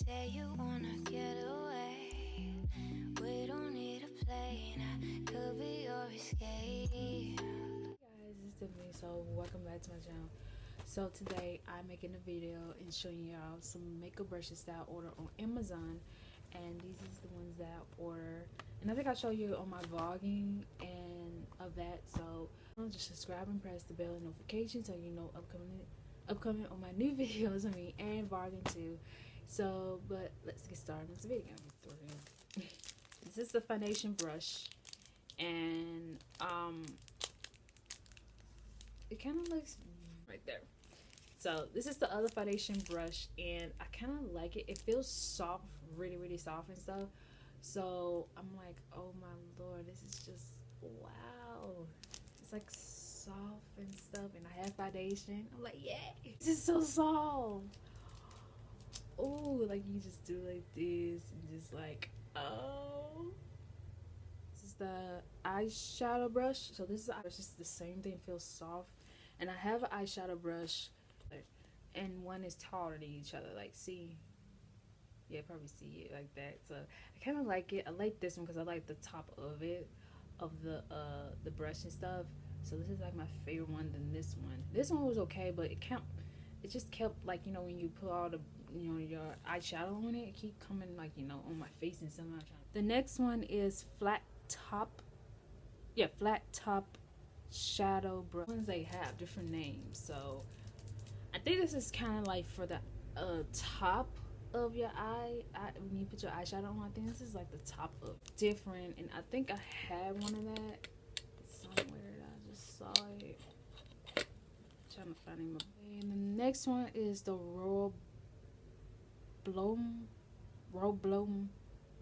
say you wanna get away. We don't need a plane, I could be your escape. Hey guys, it's Tiffany. So welcome back to my channel. So today I'm making a video and showing y'all some makeup brushes that I ordered on Amazon, and these is the ones that I order. And I think I show you on my vlogging and of that. So just subscribe and press the bell notification so you know upcoming on my new videos. I mean, and vlogging too. So, but let's get started with the video. This is the foundation brush, and it kind of looks right there. So this is the other foundation brush, and I kind of like it. It feels soft, really soft and stuff. So I'm like, oh my lord, this is just wow. It's like soft and stuff, and I have foundation. I'm like, yeah, this is so soft. Oh, like you just do like this and just like, oh. This is the eyeshadow brush. So this is just the same thing, feels soft. And I have an eyeshadow brush, and one is taller than each other. Like, see, yeah, probably see it like that. So I kind of like it. I like this one because I like the top of it, of the brush and stuff. So this is like my favorite one than this one. This one was okay, but it just kept, like, you know, when you put all the, you know, your eyeshadow on it, it keep coming, like, you know, on my face and stuff. The next one is flat top shadow brush. Ones they have different names, so I think this is kind of like for the top of your eye. When you put your eyeshadow on, I think this is like the top of different, and I think I had one of that somewhere. I just saw it. Trying to find him. And the next one is the Royal Bloom.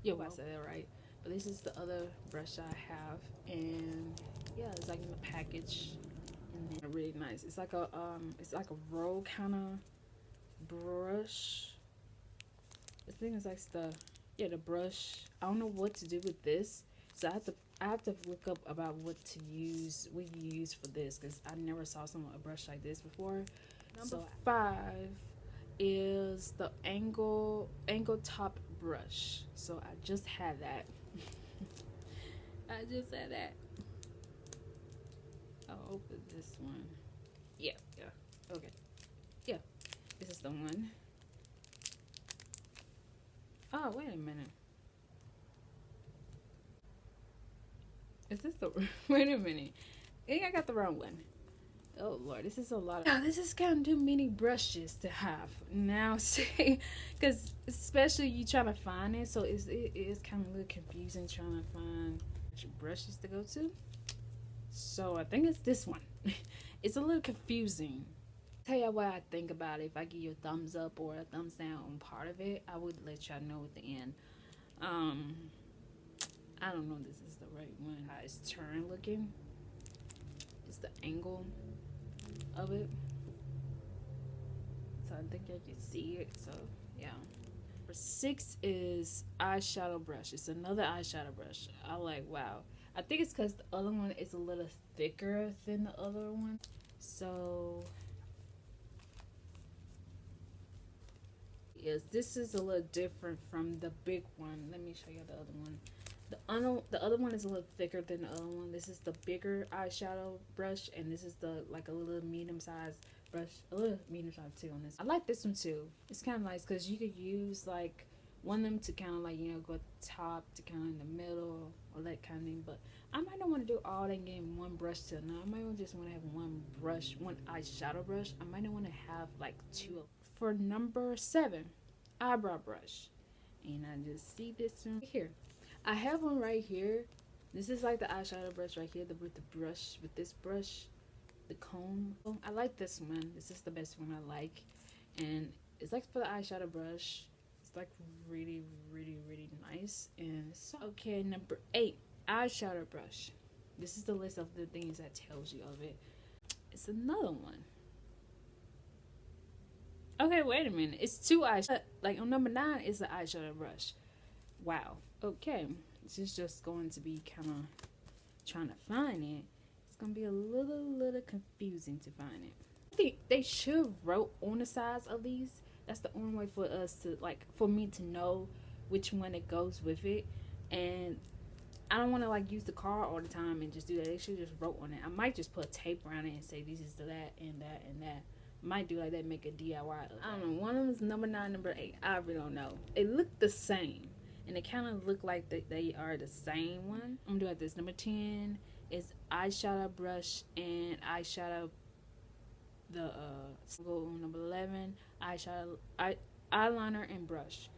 Yeah, I said that right. But this is the other brush I have, and yeah, it's like in the package, and they're really nice. It's like a roll kind of brush. The thing is, like, the brush. I don't know what to do with this, so I have to look up about what you use for this, because I never saw a brush like this before. Number 5 is the angle top brush. So I just had that. I just had that. I'll open this one. Yeah, okay, yeah, this is the one. Oh, wait a minute. Is this the wait a minute, I think I got the wrong one. Oh lord, this is a lot of, this is kind of too many brushes to have now. See, because especially you trying to find it, so it is kind of a little confusing trying to find brushes to go to. So I think it's this one. It's a little confusing. Tell you what I think about it. If I give you a thumbs up or a thumbs down on part of it, I would let y'all know at the end. I don't know if this is the right one. How it's turned looking. It's the angle of it. So I think I can see it. So yeah. Number 6 is eyeshadow brush. It's another eyeshadow brush. I like, wow. I think it's because the other one is a little thicker than the other one. So yes, this is a little different from the big one. Let me show you the other one. The other one is a little thicker than the other one. This is the bigger eyeshadow brush, and this is the like a little medium sized brush, a little medium sized too on this. I like this one too. It's kind of nice because you could use like one of them to kind of, like, you know, go top to kind of in the middle or that kind of thing. But I might not want to do all that and get one brush to another. I might just want to have one brush, one eyeshadow brush. I might not want to have like 2. For number 7, eyebrow brush, and I just see this one here. I have one right here. This is like the eyeshadow brush right here, with this brush, the comb. I like this one. This is the best one I like, and it's like for the eyeshadow brush. It's like really nice. And so, okay, number 8, eyeshadow brush. This is the list of the things that tells you of it. It's another one. Okay, wait a minute. It's 2 eyeshadow. Like on number 9 is the eyeshadow brush. Wow. Okay, this is just going to be kind of trying to find it. It's gonna be a little confusing to find it. I think they should wrote on the sides of these That's the only way for us to, like, for me to know which one it goes with it. And I don't want to like use the card all the time and just do that. They should just wrote on it. I might just put tape around it and say this is the that and that and that. Might do like that, make a DIY. I don't know. One of them is number 9, number 8. I really don't know. It looked the same, and it kind of look like they are the same one. I'm doing this. Number 10 is eyeshadow brush and eyeshadow. The number 11 eyeliner and brush.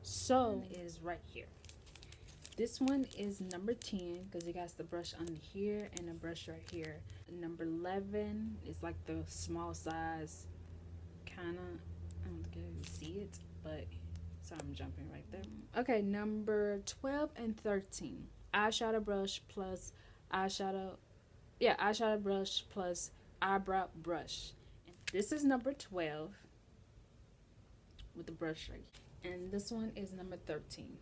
So is right here. This one is number 10 because it got the brush under here and the brush right here. Number 11 is like the small size, kind of. I don't think you can see it, but so I'm jumping right there. Okay, number 12 and 13. Eyeshadow brush plus eyeshadow brush plus eyebrow brush. And this is number 12 with the brush right here. And this one is number 13.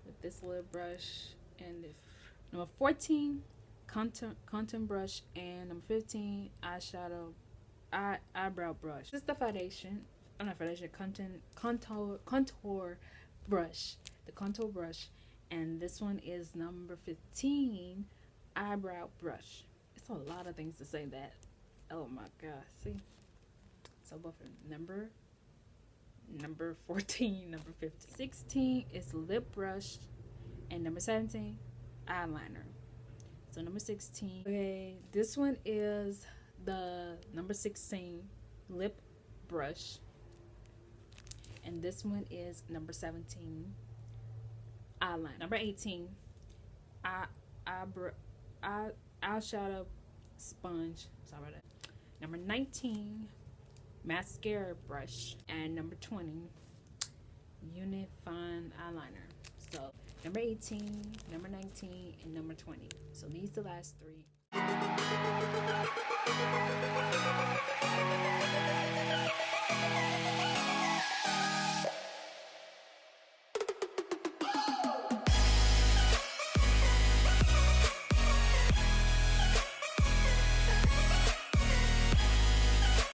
With this little brush and this. Number 14, contour brush, and number 15, eyebrow brush. This is the foundation. I'm not foundation. Contour brush. The contour brush, and this one is number 15, eyebrow brush. It's a lot of things to say that. Oh my god! See, so both of them. Number 14, number 15. 16 is lip brush, and number 17, eyeliner. So number 16. Okay, this one is the number 16 lip brush, and this one is number 17 eyeliner. Number 18, eyeshadow sponge. Sorry about that. Number 19, mascara brush, and number 20, unit fine eyeliner. So number 18, number 19, and number 20. So these are the last 3.